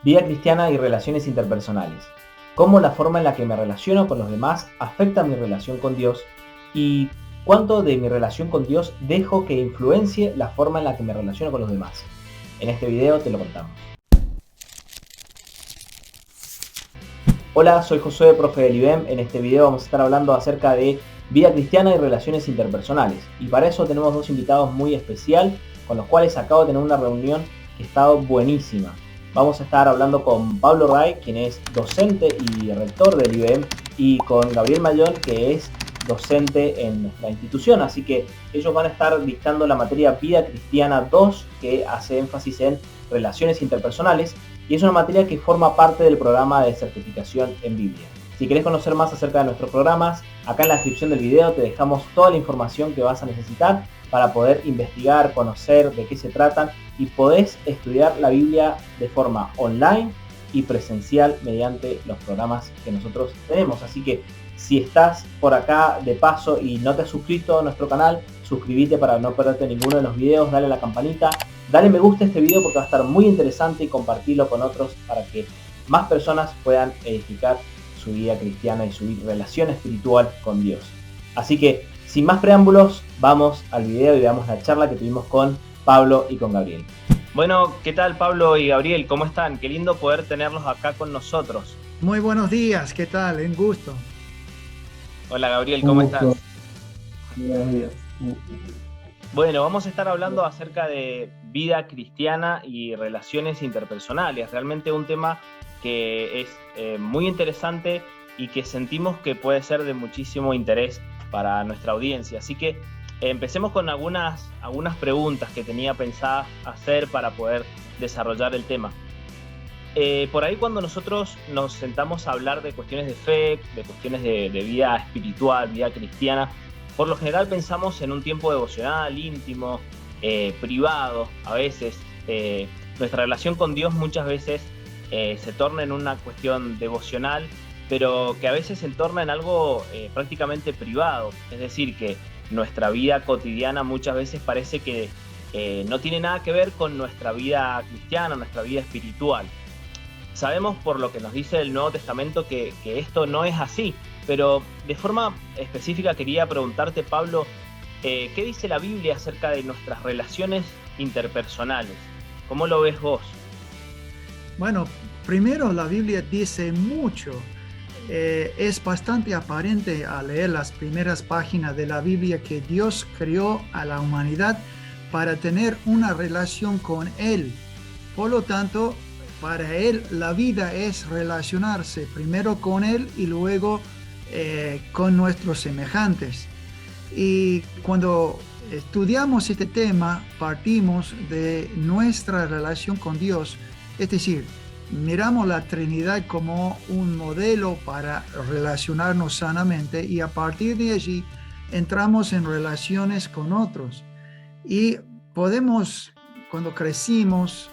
vida cristiana y relaciones interpersonales. Cómo la forma en la que me relaciono con los demás afecta mi relación con Dios y cuánto de mi relación con Dios dejo que influencie la forma en la que me relaciono con los demás. En este video te lo contamos. Hola, soy Josué, profe del IBEM. En este video vamos a estar hablando acerca de vida cristiana y relaciones interpersonales. Y para eso tenemos dos invitados muy especial, con los cuales acabo de tener una reunión que ha estado buenísima. Vamos a estar hablando con Pablo Ray, quien es docente y rector del IBEM, y con Gabriel Mayón, que es docente en la institución. Así que ellos van a estar dictando la materia Vida Cristiana 2, que hace énfasis en relaciones interpersonales, y es una materia que forma parte del programa de certificación en Biblia. Si querés conocer más acerca de nuestros programas, acá en la descripción del video te dejamos toda la información que vas a necesitar para poder investigar, conocer de qué se tratan, y podés estudiar la Biblia de forma online y presencial mediante los programas que nosotros tenemos. Así que si estás por acá de paso y no te has suscrito a nuestro canal, suscríbete para no perderte ninguno de los videos, dale a la campanita, dale me gusta a este video porque va a estar muy interesante, y compartirlo con otros para que más personas puedan edificar su vida cristiana y su relación espiritual con Dios. Así que, sin más preámbulos, vamos al video y veamos la charla que tuvimos con Pablo y con Gabriel. Bueno, ¿qué tal Pablo y Gabriel? ¿Cómo están? Qué lindo poder tenerlos acá con nosotros. Muy buenos días, ¿qué tal? Un gusto. Hola Gabriel, ¿cómo estás? Buenos días. Bueno, vamos a estar hablando acerca de vida cristiana y relaciones interpersonales. Realmente un tema que es muy interesante y que sentimos que puede ser de muchísimo interés para nuestra audiencia. Así que empecemos con algunas preguntas que tenía pensadas hacer para poder desarrollar el tema. Por ahí cuando nosotros nos sentamos a hablar de cuestiones de fe, de cuestiones de vida espiritual, vida cristiana, por lo general pensamos en un tiempo devocional, íntimo, privado. A veces nuestra relación con Dios muchas veces se torna en una cuestión devocional, pero que a veces se torna en algo prácticamente privado. Es decir, que nuestra vida cotidiana muchas veces parece que no tiene nada que ver con nuestra vida cristiana, nuestra vida espiritual. Sabemos por lo que nos dice el Nuevo Testamento que esto no es así, pero de forma específica quería preguntarte, Pablo, ¿qué dice la Biblia acerca de nuestras relaciones interpersonales? ¿Cómo lo ves vos? Bueno, primero la Biblia dice mucho. Es bastante aparente al leer las primeras páginas de la Biblia que Dios creó a la humanidad para tener una relación con Él. Por lo tanto, para Él la vida es relacionarse primero con Él y luego con nuestros semejantes. Y cuando estudiamos este tema, partimos de nuestra relación con Dios, es decir, miramos la Trinidad como un modelo para relacionarnos sanamente, y a partir de allí entramos en relaciones con otros. Y podemos, cuando crecimos,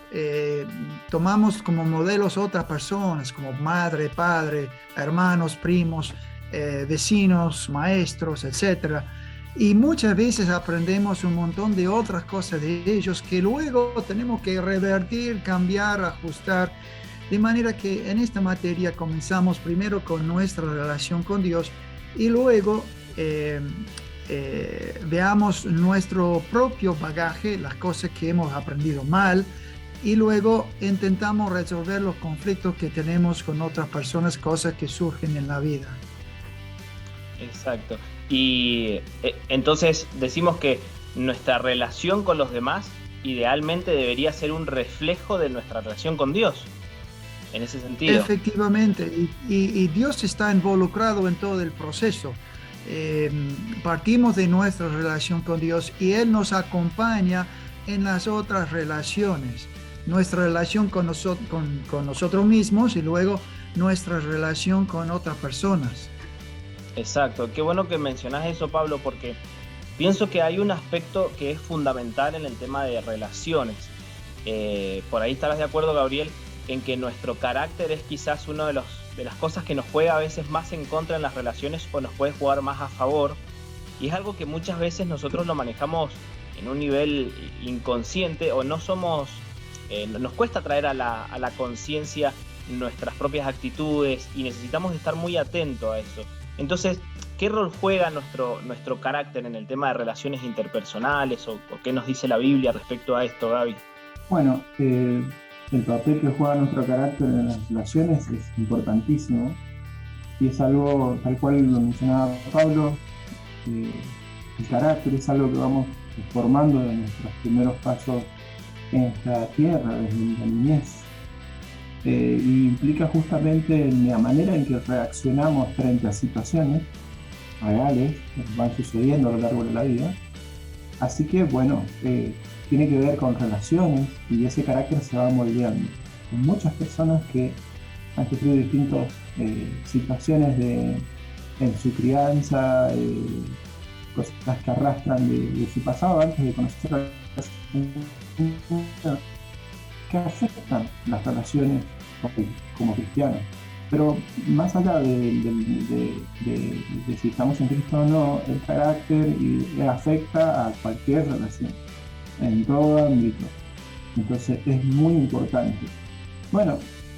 tomamos como modelos otras personas, como madre, padre, hermanos, primos, vecinos, maestros, etc. Y muchas veces aprendemos un montón de otras cosas de ellos que luego tenemos que revertir, cambiar, ajustar. De manera que en esta materia comenzamos primero con nuestra relación con Dios y luego veamos nuestro propio bagaje, las cosas que hemos aprendido mal, y luego intentamos resolver los conflictos que tenemos con otras personas, cosas que surgen en la vida. Exacto. Y entonces decimos que nuestra relación con los demás idealmente debería ser un reflejo de nuestra relación con Dios. En ese sentido. Efectivamente, y Dios está involucrado en todo el proceso. Partimos de nuestra relación con Dios y Él nos acompaña en las otras relaciones. Nuestra relación con nosotros mismos y luego nuestra relación con otras personas. Exacto, qué bueno que mencionas eso, Pablo, porque pienso que hay un aspecto que es fundamental en el tema de relaciones. Por ahí estarás de acuerdo, Gabriel, en que nuestro carácter es quizás una de las cosas que nos juega a veces más en contra en las relaciones o nos puede jugar más a favor, y es algo que muchas veces nosotros lo manejamos en un nivel inconsciente o no somos nos cuesta traer a la conciencia nuestras propias actitudes y necesitamos estar muy atentos a eso. Entonces, ¿qué rol juega nuestro carácter en el tema de relaciones interpersonales o qué nos dice la Biblia respecto a esto, Gaby? Bueno, el papel que juega nuestro carácter en las relaciones es importantísimo y es algo, tal cual lo mencionaba Pablo, el carácter es algo que vamos formando en nuestros primeros pasos en esta tierra, desde la niñez. Y implica justamente la manera en que reaccionamos frente a situaciones reales que van sucediendo a lo largo de la vida. Así que, bueno, tiene que ver con relaciones y ese carácter se va moldeando. Hay muchas personas que han sufrido distintas situaciones en su crianza, cosas que arrastran de su pasado antes de conocer a que afectan las relaciones como cristianos. Pero más allá de si estamos en Cristo o no, el carácter afecta a cualquier relación, en todo ámbito. Entonces es muy importante. Bueno,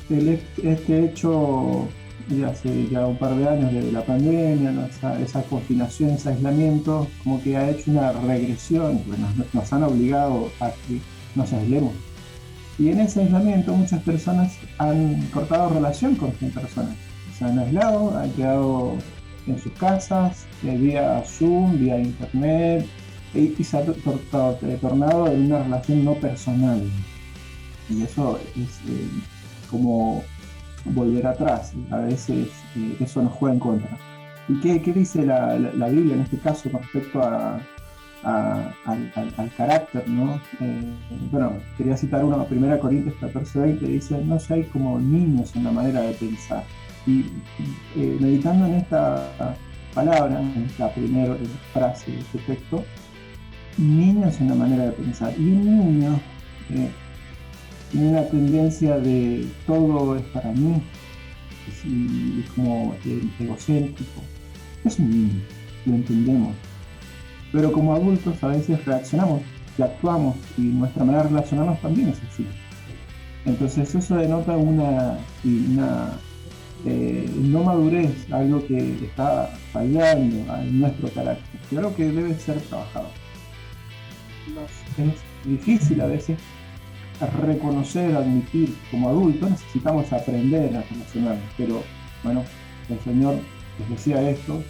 este hecho de hace ya un par de años de la pandemia, ¿no? esa confinación, ese aislamiento, como que ha hecho una regresión, pues nos han obligado a que nos aislemos. Y en ese aislamiento muchas personas han cortado relación con otras personas. Se han aislado, han quedado en sus casas, vía Zoom, vía Internet, y se ha tornado en una relación no personal. Y eso es como volver atrás. A veces eso nos juega en contra. ¿Y qué dice la Biblia en este caso con respecto al carácter, ¿no? Bueno, quería citar una, 1 Corintios 14:20, dice: no seáis como niños en la manera de pensar. Y meditando en esta palabra, en esta primera frase de este texto, niños en la manera de pensar. Y un niño tiene una tendencia de todo es para mí, es como egocéntrico. Es un niño, lo entendemos. Pero como adultos a veces reaccionamos y actuamos, y nuestra manera de relacionarnos también es así. Entonces eso denota una no madurez, algo que está fallando en nuestro carácter, y algo que debe ser trabajado. Es difícil a veces reconocer, admitir. Como adultos necesitamos aprender a relacionarnos, pero bueno, el Señor les decía esto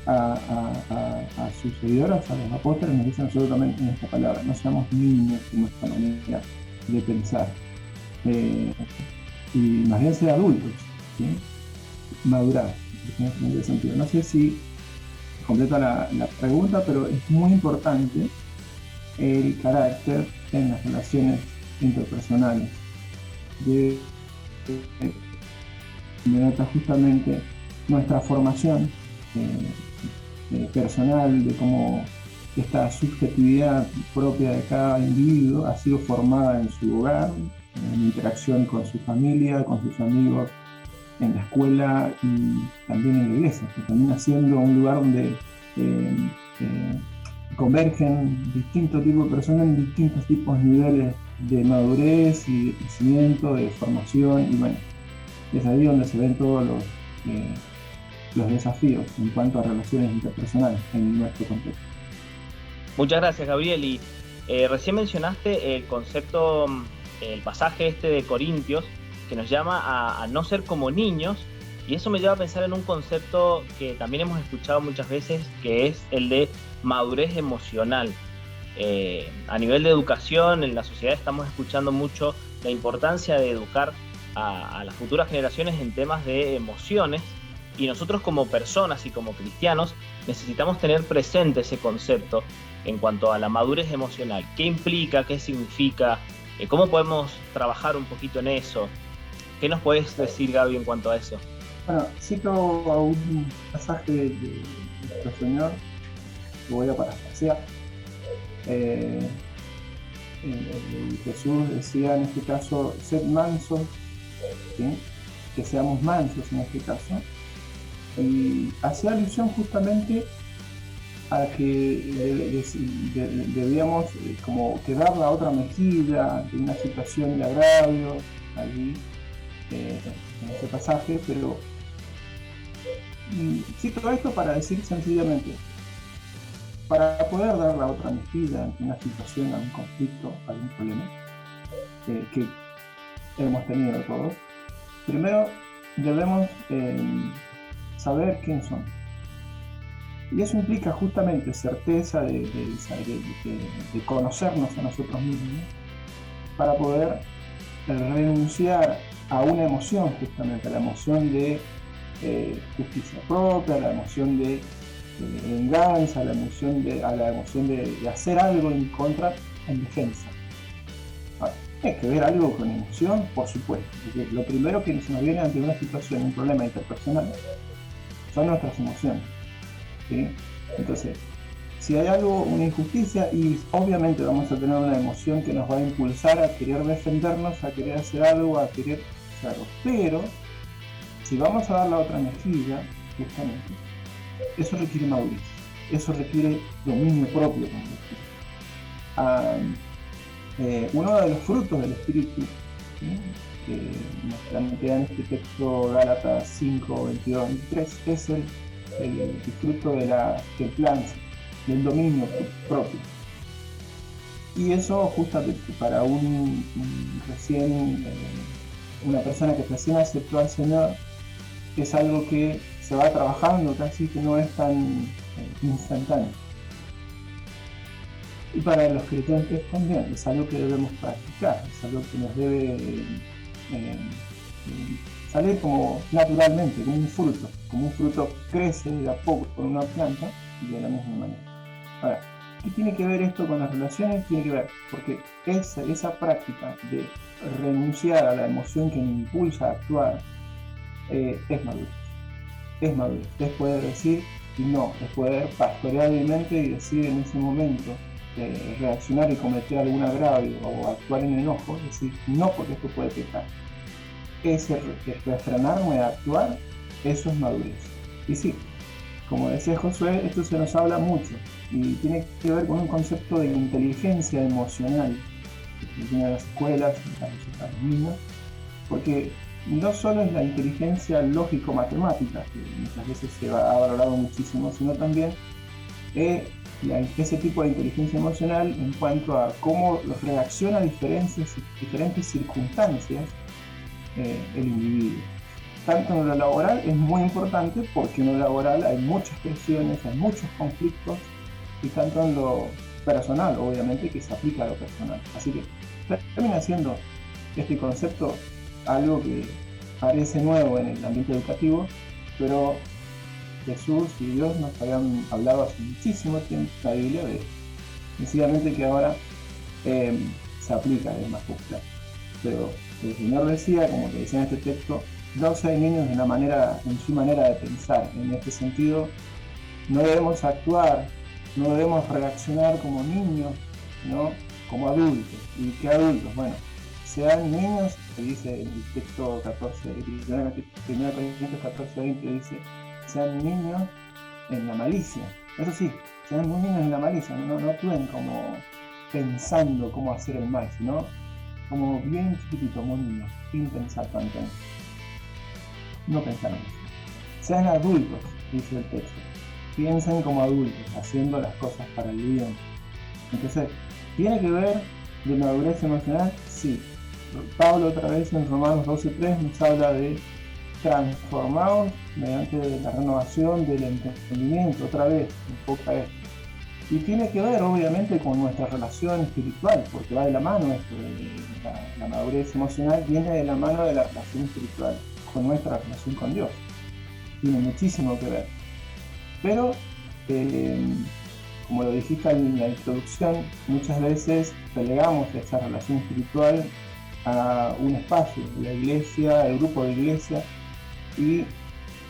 a sus seguidoras, a los apóstoles, nos dice nosotros también en esta palabra: no seamos niños en nuestra manera de pensar, y más bien ser adultos, ¿sí? Madurar en ese sentido. No sé si completa la pregunta, pero es muy importante el carácter en las relaciones interpersonales. Denota justamente nuestra formación personal, de cómo esta subjetividad propia de cada individuo ha sido formada en su hogar, en interacción con su familia, con sus amigos, en la escuela y también en la iglesia, que termina siendo un lugar donde convergen distintos tipos de personas en distintos tipos de niveles de madurez y de crecimiento, de formación, y bueno, es ahí donde se ven todos los desafíos en cuanto a relaciones interpersonales en nuestro contexto. Muchas gracias, Gabriel. Y recién mencionaste el concepto, el pasaje este de Corintios, que nos llama a no ser como niños, y eso me lleva a pensar en un concepto que también hemos escuchado muchas veces, que es el de madurez emocional. A nivel de educación, en la sociedad estamos escuchando mucho la importancia de educar a las futuras generaciones en temas de emociones, y nosotros como personas y como cristianos necesitamos tener presente ese concepto en cuanto a la madurez emocional. ¿Qué implica? ¿Qué significa? ¿Cómo podemos trabajar un poquito en eso? ¿Qué nos puedes decir, Gaby, en cuanto a eso? Bueno, cito a un pasaje de nuestro Señor, que voy a parafrasear. Jesús decía en este caso: sed mansos, ¿sí? Que seamos mansos en este caso, y hacía alusión justamente a que debíamos como que dar la otra mejilla de una situación de agravio allí en ese pasaje, pero sí, todo esto para decir sencillamente, para poder dar la otra mejilla ante una situación, algún conflicto, algún problema que hemos tenido todos, primero debemos saber quién son. Y eso implica justamente certeza de conocernos a nosotros mismos, para poder renunciar a una emoción, justamente a la emoción de justicia propia, a la emoción de venganza, a la emoción de hacer algo en contra, en defensa. Hay que ver algo con emoción, por supuesto, porque lo primero que se nos viene ante una situación, un problema interpersonal, son nuestras emociones. ¿Sí? Entonces, si hay algo, una injusticia, y obviamente vamos a tener una emoción que nos va a impulsar a querer defendernos, a querer hacer algo, a querer hacer algo. Pero, si vamos a dar la otra mejilla, justamente, eso requiere madurez, eso requiere dominio propio. Uno de los frutos del Espíritu, ¿sí?, que nos plantea en este texto Gálatas 5, 22, 23, es el fruto del plan, del dominio propio. Y eso justamente para una persona que recién aceptó al Señor, es algo que se va trabajando, casi que no es tan instantáneo. Y para los creyentes también es algo que debemos practicar, es algo que nos debe salir como naturalmente, como un fruto crece de a poco con una planta y de la misma manera. Ahora, ¿qué tiene que ver esto con las relaciones? Tiene que ver porque esa práctica de renunciar a la emoción que me impulsa a actuar es madurez. Es madurez, es poder decir no, es poder pastorear mi mente y decir en ese momento, reaccionar y cometer algún agravio o actuar en enojo, decir no, porque esto puede pecar. Ese refrenarme a actuar, eso es madurez. Y sí, como decía Josué, esto se nos habla mucho y tiene que ver con un concepto de inteligencia emocional que tienen las escuelas, a los niños, porque no solo es la inteligencia lógico-matemática, que muchas veces se ha valorado muchísimo, sino también ese tipo de inteligencia emocional en cuanto a cómo reacciona a diferentes circunstancias el individuo. Tanto en lo laboral es muy importante, porque en lo laboral hay muchas presiones, hay muchos conflictos, y tanto en lo personal, obviamente, que se aplica a lo personal. Así que termina siendo este concepto algo que parece nuevo en el ambiente educativo, pero Jesús y Dios nos habían hablado hace muchísimo tiempo en la Biblia de sencillamente que ahora se aplica, es más popular. Pero el Señor decía, como que decía en este texto, no sean niños en su manera de pensar. En este sentido, no debemos actuar, no debemos reaccionar como niños, ¿no?, como adultos. ¿Y qué adultos? Bueno, sean niños, que dice en el texto 14, 1 Corintios 14, 20, dice, sean niños en la malicia. Eso sí, sean muy niños en la malicia, no actúen como pensando cómo hacer el mal, sino como bien chiquitito, muy niños, sin pensar tanto en eso. No pensar en eso. Sean adultos, dice el texto. Piensen como adultos, haciendo las cosas para el bien. Entonces, ¿tiene que ver de madurez emocional? Sí. Pablo otra vez en Romanos 12:3 nos habla de transformados mediante la renovación del entendimiento, otra vez, enfoca esto. Y tiene que ver obviamente con nuestra relación espiritual, porque va de la mano esto, la madurez emocional viene de la mano de la relación espiritual, con nuestra relación con Dios. Tiene muchísimo que ver. Pero, como lo dijiste en la introducción, muchas veces relegamos esa relación espiritual a un espacio, la iglesia, el grupo de iglesia, y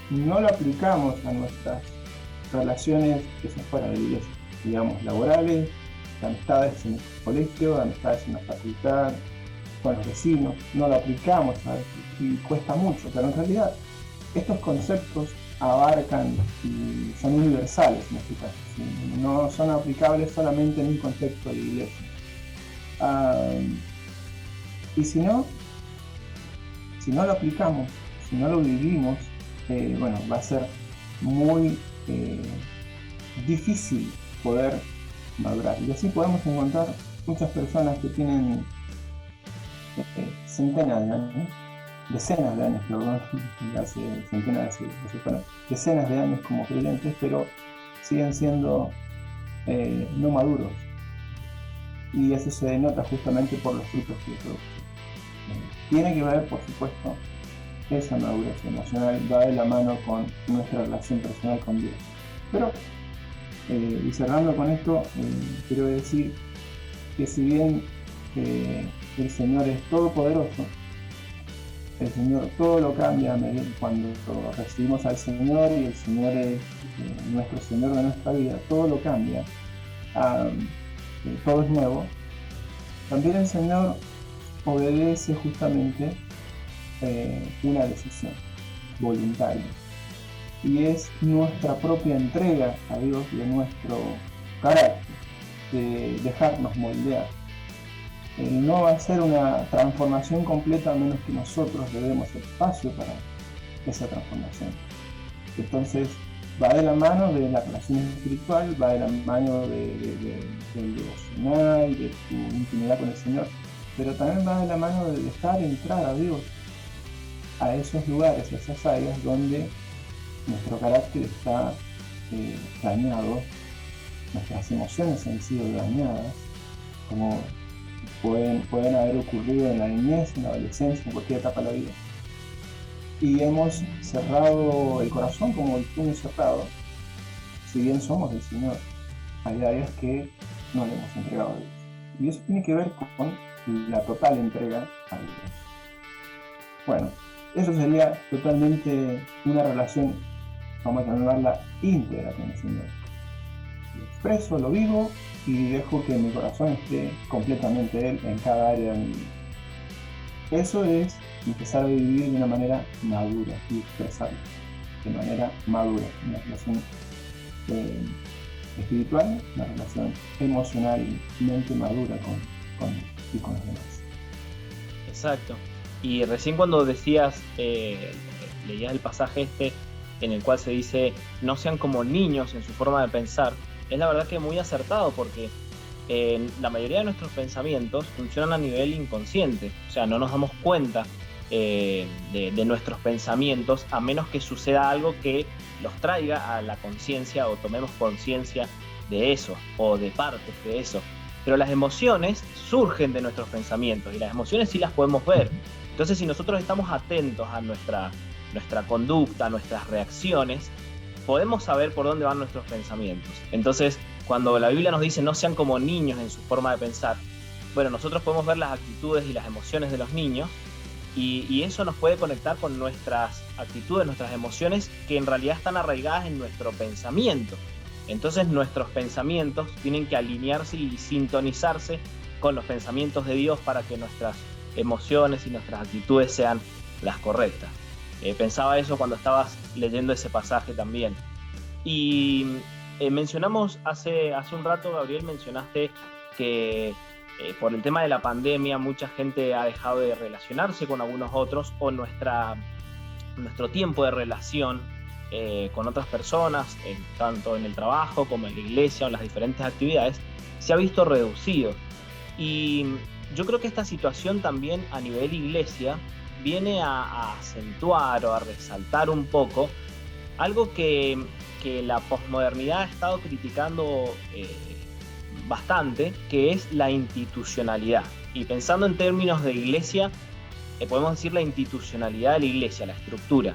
no lo aplicamos a nuestras relaciones que son fuera de la iglesia, digamos, laborales, amistades en el colegio, amistades en la facultad, con los vecinos. No lo aplicamos a veces y cuesta mucho, pero en realidad estos conceptos abarcan y son universales en este caso, ¿sí? No son aplicables solamente en un contexto de iglesia. Y si no lo aplicamos, si no lo vivimos, bueno, va a ser muy difícil poder madurar. Y así podemos encontrar muchas personas que tienen centenas de años, decenas de años, perdón, hace centenas bueno, decenas de años como creyentes, pero siguen siendo no maduros. Y eso se denota justamente por los frutos que producen. Tiene que ver, por supuesto, esa madurez emocional va de la mano con nuestra relación personal con Dios. Pero, y cerrando con esto, quiero decir que si bien el Señor es todopoderoso, el Señor todo lo cambia cuando recibimos al Señor y el Señor es nuestro Señor de nuestra vida, todo lo cambia, todo es nuevo. También el Señor obedece justamente una decisión voluntaria, y es nuestra propia entrega a Dios de nuestro carácter, de dejarnos moldear. No va a ser una transformación completa a menos que nosotros le demos espacio para esa transformación. Entonces va de la mano de la relación espiritual, va de la mano del devocional, de tu intimidad con el Señor, pero también va de la mano de dejar entrar a Dios a esos lugares, a esas áreas donde nuestro carácter está dañado, nuestras emociones han sido dañadas, como pueden haber ocurrido en la niñez, en la adolescencia, en cualquier etapa de la vida. Y hemos cerrado el corazón como el puño cerrado, si bien somos del Señor. Hay áreas que no le hemos entregado a Dios. Y eso tiene que ver con la total entrega a Dios. Bueno, eso sería totalmente una relación, vamos a llamarla íntegra con el Señor. Lo expreso, lo vivo y dejo que mi corazón esté completamente Él en cada área de mi vida. Eso es empezar a vivir de una manera madura y expresarlo de manera madura, una relación espiritual, una relación emocionalmente madura con los demás. Exacto. Y recién cuando decías, leías el pasaje en el cual se dice no sean como niños en su forma de pensar, es la verdad que muy acertado, porque la mayoría de nuestros pensamientos funcionan a nivel inconsciente, o sea, no nos damos cuenta de nuestros pensamientos a menos que suceda algo que los traiga a la conciencia o tomemos conciencia de eso o de partes de eso. Pero las emociones surgen de nuestros pensamientos y las emociones sí las podemos ver. Entonces, si nosotros estamos atentos a nuestra conducta, a nuestras reacciones, podemos saber por dónde van nuestros pensamientos. Entonces, cuando la Biblia nos dice no sean como niños en su forma de pensar, bueno, nosotros podemos ver las actitudes y las emociones de los niños y eso nos puede conectar con nuestras actitudes, nuestras emociones que en realidad están arraigadas en nuestro pensamiento. Entonces nuestros pensamientos tienen que alinearse y sintonizarse con los pensamientos de Dios para que nuestras emociones y nuestras actitudes sean las correctas. Pensaba eso cuando estabas leyendo ese pasaje también. Y mencionamos hace un rato, Gabriel, mencionaste que por el tema de la pandemia mucha gente ha dejado de relacionarse con algunos otros, o nuestro tiempo de relación con otras personas, tanto en el trabajo como en la iglesia o en las diferentes actividades, se ha visto reducido. Y yo creo que esta situación también a nivel iglesia viene a acentuar o a resaltar un poco algo que la posmodernidad ha estado criticando bastante, que es la institucionalidad. Y pensando en términos de iglesia, podemos decir la institucionalidad de la iglesia, la estructura.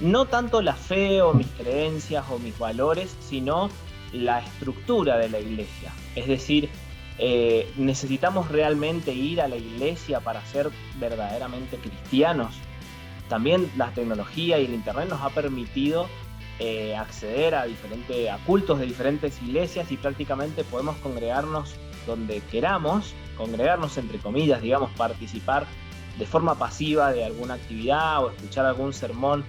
No tanto la fe o mis creencias o mis valores, sino la estructura de la iglesia. Es decir, necesitamos realmente ir a la iglesia para ser verdaderamente cristianos. También la tecnología y el internet nos ha permitido acceder a cultos de diferentes iglesias y prácticamente podemos congregarnos donde queramos, congregarnos entre comillas, digamos, participar de forma pasiva de alguna actividad o escuchar algún sermón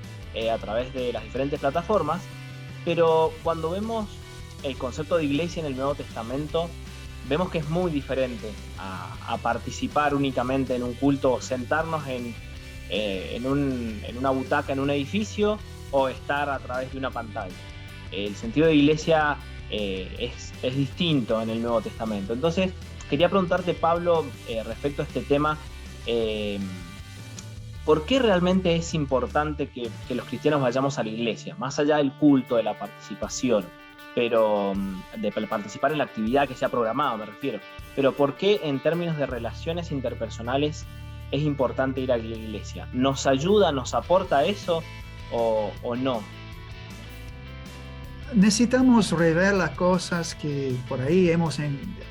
a través de las diferentes plataformas, pero cuando vemos el concepto de iglesia en el Nuevo Testamento, vemos que es muy diferente a participar únicamente en un culto o sentarnos en una butaca en un edificio o estar a través de una pantalla. El sentido de iglesia es distinto en el Nuevo Testamento. Entonces, quería preguntarte, Pablo, respecto a este tema, ¿por qué realmente es importante que los cristianos vayamos a la iglesia? Más allá del culto, de la participación, pero de participar en la actividad que se ha programado, me refiero. Pero ¿por qué en términos de relaciones interpersonales es importante ir a la iglesia? ¿Nos ayuda, nos aporta eso o no? Necesitamos rever las cosas que por ahí hemos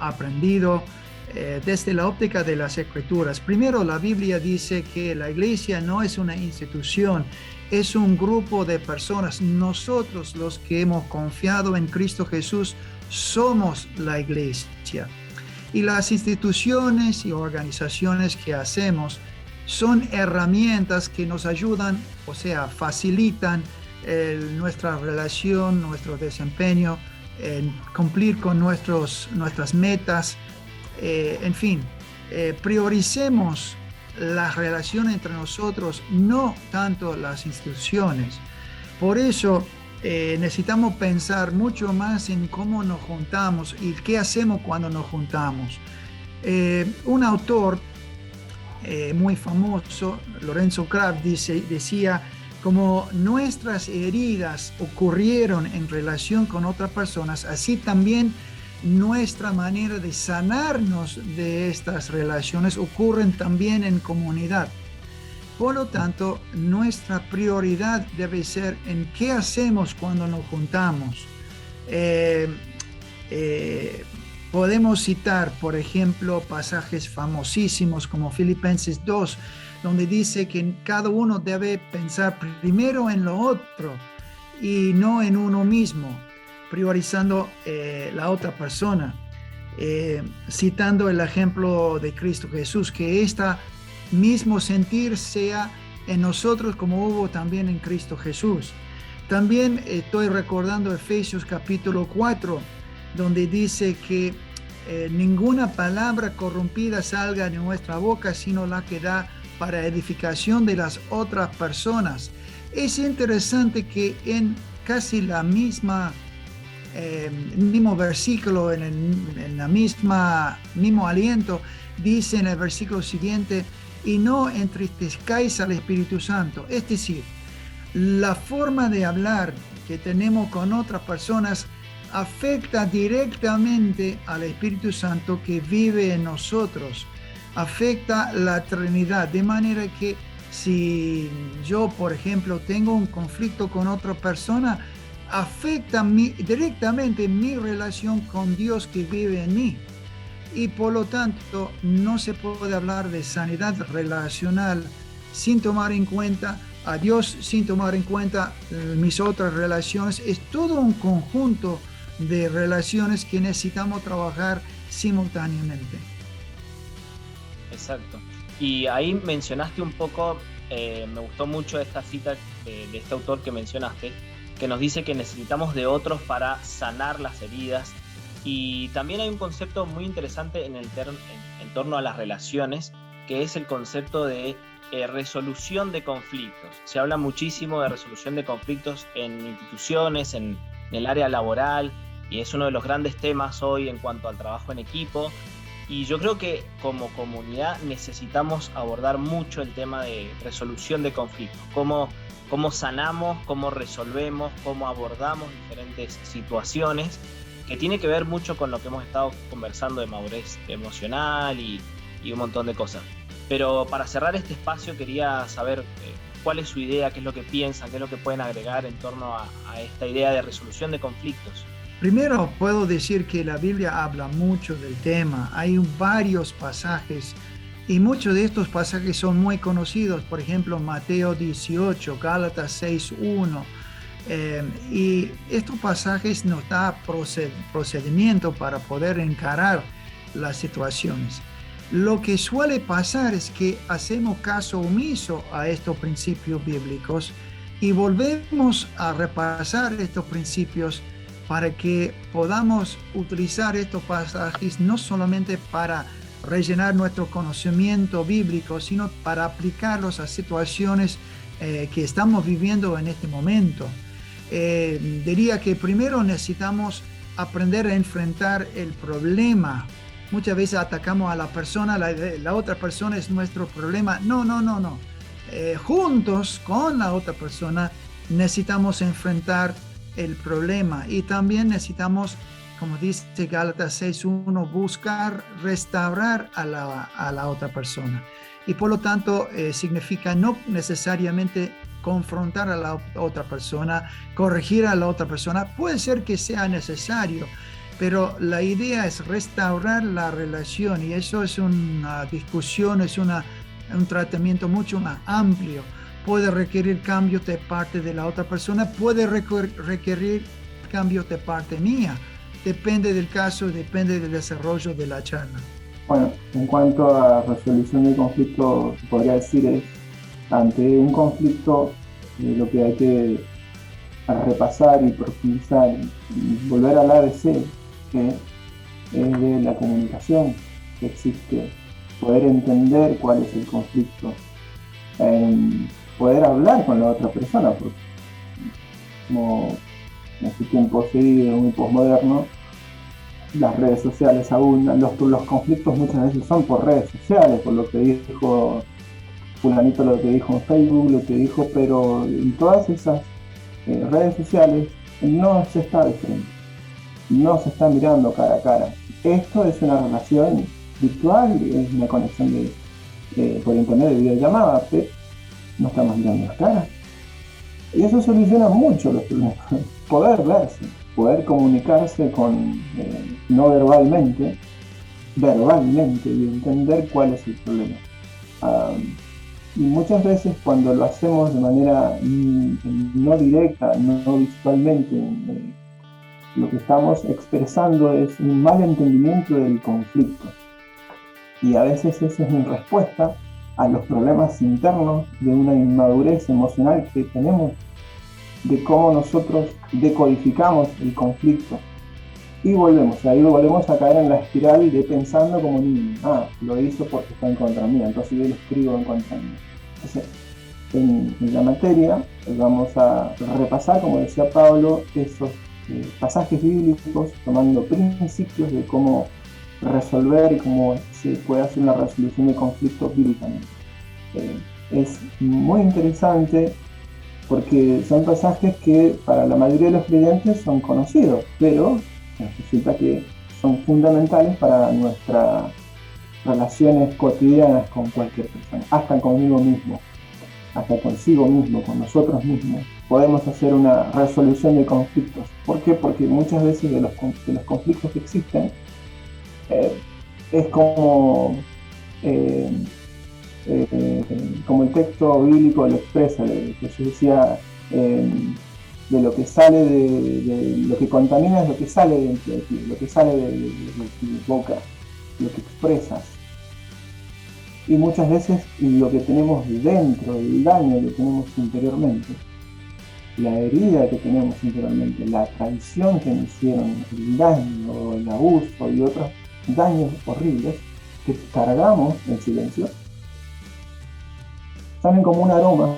aprendido desde la óptica de las Escrituras. Primero, la Biblia dice que la iglesia no es una institución, es un grupo de personas. Nosotros, los que hemos confiado en Cristo Jesús, somos la iglesia. Y las instituciones y organizaciones que hacemos son herramientas que nos ayudan, o sea, facilitan nuestra relación, nuestro desempeño, cumplir con nuestras metas, en fin, prioricemos la relación entre nosotros, no tanto las instituciones. Por eso necesitamos pensar mucho más en cómo nos juntamos y qué hacemos cuando nos juntamos. Un autor muy famoso, Lorenzo Krafft, decía: como nuestras heridas ocurrieron en relación con otras personas, así también nuestra manera de sanarnos de estas relaciones ocurren también en comunidad. Por lo tanto, nuestra prioridad debe ser en qué hacemos cuando nos juntamos. Podemos citar, por ejemplo, pasajes famosísimos como Filipenses 2, donde dice que cada uno debe pensar primero en lo otro y no en uno mismo, priorizando la otra persona, citando el ejemplo de Cristo Jesús, que este mismo sentir sea en nosotros como hubo también en Cristo Jesús. También estoy recordando Efesios capítulo 4, donde dice que ninguna palabra corrompida salga de nuestra boca, sino la que da para edificación de las otras personas. Es interesante que en casi la misma mismo versículo, en la mismo aliento, dice en el versículo siguiente: y no entristezcáis al Espíritu Santo. Es decir, la forma de hablar que tenemos con otras personas afecta directamente al Espíritu Santo que vive en nosotros, afecta la Trinidad, de manera que si yo, por ejemplo, tengo un conflicto con otra persona, afecta directamente mi relación con Dios que vive en mí. Y por lo tanto, no se puede hablar de sanidad relacional sin tomar en cuenta a Dios, sin tomar en cuenta mis otras relaciones. Es todo un conjunto de relaciones que necesitamos trabajar simultáneamente. Exacto. Y ahí mencionaste un poco, me gustó mucho esta cita de este autor que mencionaste, que nos dice que necesitamos de otros para sanar las heridas. Y también hay un concepto muy interesante en torno a las relaciones, que es el concepto de resolución de conflictos. Se habla muchísimo de resolución de conflictos en instituciones, en el área laboral, y es uno de los grandes temas hoy en cuanto al trabajo en equipo. Y yo creo que como comunidad necesitamos abordar mucho el tema de resolución de conflictos, cómo sanamos, cómo resolvemos, cómo abordamos diferentes situaciones, que tiene que ver mucho con lo que hemos estado conversando de madurez emocional y un montón de cosas. Pero para cerrar este espacio quería saber cuál es su idea, qué es lo que piensan, qué es lo que pueden agregar en torno a esta idea de resolución de conflictos. Primero puedo decir que la Biblia habla mucho del tema. Hay varios pasajes y muchos de estos pasajes son muy conocidos. Por ejemplo, Mateo 18, Gálatas 6:1. Y estos pasajes nos dan procedimiento para poder encarar las situaciones. Lo que suele pasar es que hacemos caso omiso a estos principios bíblicos Y volvemos a repasar estos principios para que podamos utilizar estos pasajes no solamente para rellenar nuestro conocimiento bíblico, sino para aplicarlos a situaciones que estamos viviendo en este momento. Diría que primero necesitamos aprender a enfrentar el problema. Muchas veces atacamos a la persona, la otra persona es nuestro problema. No. Juntos con la otra persona necesitamos enfrentar el problema, y también necesitamos, como dice Gálatas 6:1, buscar restaurar a la otra persona. Y por lo tanto significa no necesariamente confrontar a la otra persona, corregir a la otra persona. Puede ser que sea necesario, pero la idea es restaurar la relación, y eso es una discusión, es un tratamiento mucho más amplio. Puede requerir cambios de parte de la otra persona, puede requerir cambios de parte mía. Depende del caso, depende del desarrollo de la charla. Bueno, en cuanto a resolución de conflicto, podría decir es, ante un conflicto, lo que hay que repasar y profundizar y volver al ABC, que es de la comunicación que existe, poder entender cuál es el conflicto, poder hablar con la otra persona, porque como en este tiempo seguido, muy posmoderno, las redes sociales abundan, los conflictos muchas veces son por redes sociales, por lo que dijo fulanito, lo que dijo en Facebook, lo que dijo, pero en todas esas redes sociales no se está de frente, no se está mirando cara a cara. Esto es una relación virtual, es una conexión por internet de videollamada, pero no estamos mirando las caras. Y eso soluciona mucho los problemas. Poder verse, poder comunicarse no verbalmente y entender cuál es el problema. Y muchas veces cuando lo hacemos de manera no directa, no visualmente, lo que estamos expresando es un mal entendimiento del conflicto. Y a veces eso es en respuesta a los problemas internos de una inmadurez emocional que tenemos, de cómo nosotros decodificamos el conflicto. Y volvemos a caer en la espiral de pensando como niño. Lo hizo porque está en contra mía, entonces yo lo escribo en contra mía. Entonces, en la materia vamos a repasar, como decía Pablo, esos pasajes bíblicos, tomando principios de cómo resolver y cómo se puede hacer una resolución de conflictos bíblicamente. Es muy interesante porque son pasajes que para la mayoría de los creyentes son conocidos, pero resulta que son fundamentales para nuestras relaciones cotidianas con cualquier persona, hasta conmigo mismo, hasta consigo mismo, con nosotros mismos. Podemos hacer una resolución de conflictos. ¿Por qué? Porque muchas veces de los conflictos que existen, es como el texto bíblico lo expresa. Jesús decía, de lo que sale de lo que contamina es lo que sale de ti, lo que sale de tu boca, lo que expresas. Y muchas veces lo que tenemos dentro, el daño que tenemos interiormente, la herida que tenemos interiormente, la traición que nos hicieron, el daño, el abuso y otros daños horribles que cargamos en silencio, salen como un aroma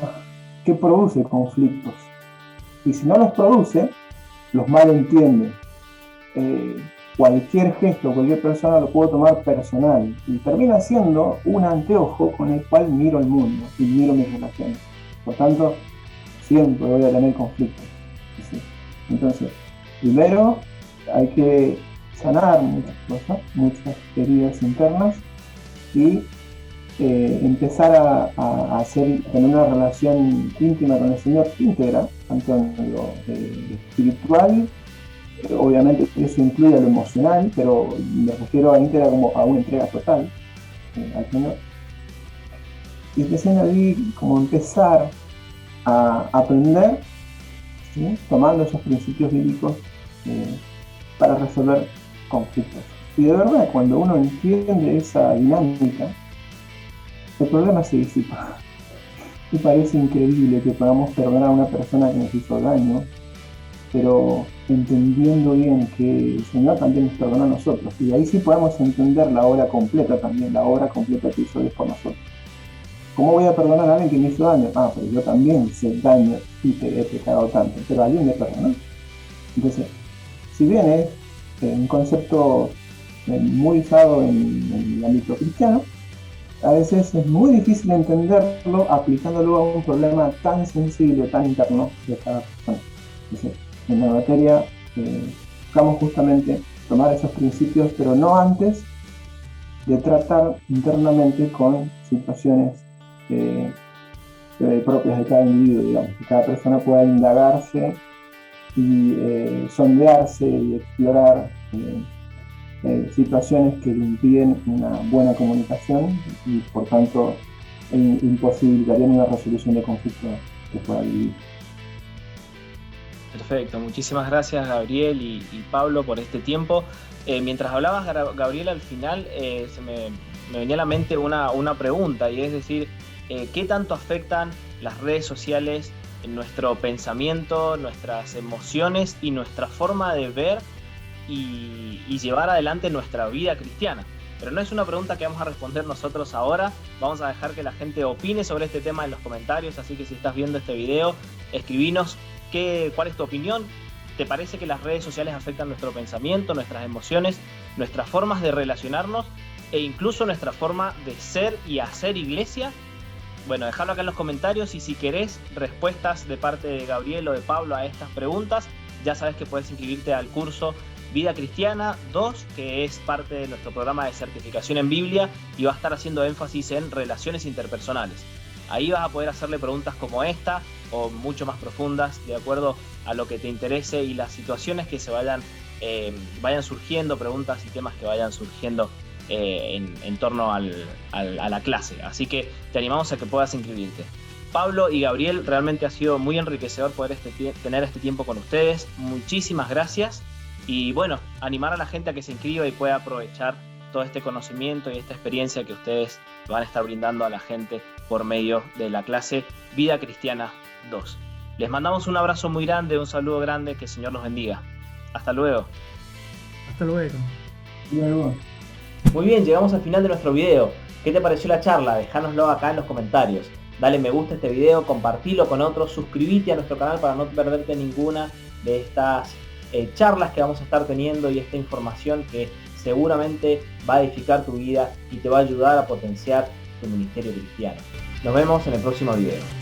que produce conflictos. Y si no los produce, los malentiende. Cualquier gesto, cualquier persona lo puede tomar personal y termina siendo un anteojo con el cual miro el mundo y miro mis relaciones. Por tanto, siempre voy a tener conflictos. ¿Sí? Entonces, primero hay que sanar muchas cosas, muchas heridas internas y empezar a tener una relación íntima con el Señor, íntegra, tanto en lo espiritual, obviamente eso incluye lo emocional, pero me refiero a íntegra como a una entrega total al Señor. Y recién ahí como empezar a aprender, ¿sí? Tomando esos principios bíblicos para resolver conflictos. Y de verdad, cuando uno entiende esa dinámica, el problema se disipa. me parece increíble que podamos perdonar a una persona que nos hizo daño, pero entendiendo bien que el Señor también nos perdona a nosotros. Y ahí sí podemos entender la obra completa también, la obra completa que hizo Dios por nosotros. ¿Cómo voy a perdonar a alguien que me hizo daño? Ah, pero yo también hice daño y te he pecado tanto, pero alguien me perdonó. Entonces, si bien es un concepto muy usado en el ámbito cristiano, a veces es muy difícil entenderlo aplicándolo a un problema tan sensible, tan interno de cada persona. Entonces, en la materia buscamos justamente tomar esos principios, pero no antes de tratar internamente con situaciones propias de cada individuo, digamos, que cada persona pueda indagarse y sondearse y explorar situaciones que le impiden una buena comunicación y por tanto imposibilitarían una resolución de conflicto que pueda vivir. Perfecto, muchísimas gracias Gabriel y Pablo por este tiempo. Mientras hablabas, Gabriel, al final me venía a la mente una pregunta, y es decir, ¿qué tanto afectan las redes sociales en nuestro pensamiento, nuestras emociones y nuestra forma de ver y llevar adelante nuestra vida cristiana? Pero no es una pregunta que vamos a responder nosotros ahora. Vamos a dejar que la gente opine sobre este tema en los comentarios, así que si estás viendo este video, escribinos cuál es tu opinión. ¿Te parece que las redes sociales afectan nuestro pensamiento, nuestras emociones, nuestras formas de relacionarnos e incluso nuestra forma de ser y hacer iglesia? Bueno, dejadlo acá en los comentarios, y si querés respuestas de parte de Gabriel o de Pablo a estas preguntas, ya sabes que puedes inscribirte al curso Vida Cristiana 2, que es parte de nuestro programa de certificación en Biblia y va a estar haciendo énfasis en relaciones interpersonales. Ahí vas a poder hacerle preguntas como esta o mucho más profundas, de acuerdo a lo que te interese y las situaciones que se vayan surgiendo, preguntas y temas que vayan surgiendo en torno a la clase. Así que te animamos a que puedas inscribirte. Pablo y Gabriel, realmente ha sido muy enriquecedor poder tener este tiempo con ustedes. Muchísimas gracias. Y bueno, animar a la gente a que se inscriba y pueda aprovechar todo este conocimiento y esta experiencia que ustedes van a estar brindando a la gente por medio de la clase Vida Cristiana 2. Les mandamos un abrazo muy grande, un saludo grande, que el Señor los bendiga. Hasta luego. Hasta luego. Luego. Muy bien, llegamos al final de nuestro video. ¿Qué te pareció la charla? Déjanoslo acá en los comentarios. Dale me gusta a este video, compartilo con otros, suscríbete a nuestro canal para no perderte ninguna de estas charlas que vamos a estar teniendo y esta información que seguramente va a edificar tu vida y te va a ayudar a potenciar tu ministerio cristiano. Nos vemos en el próximo video.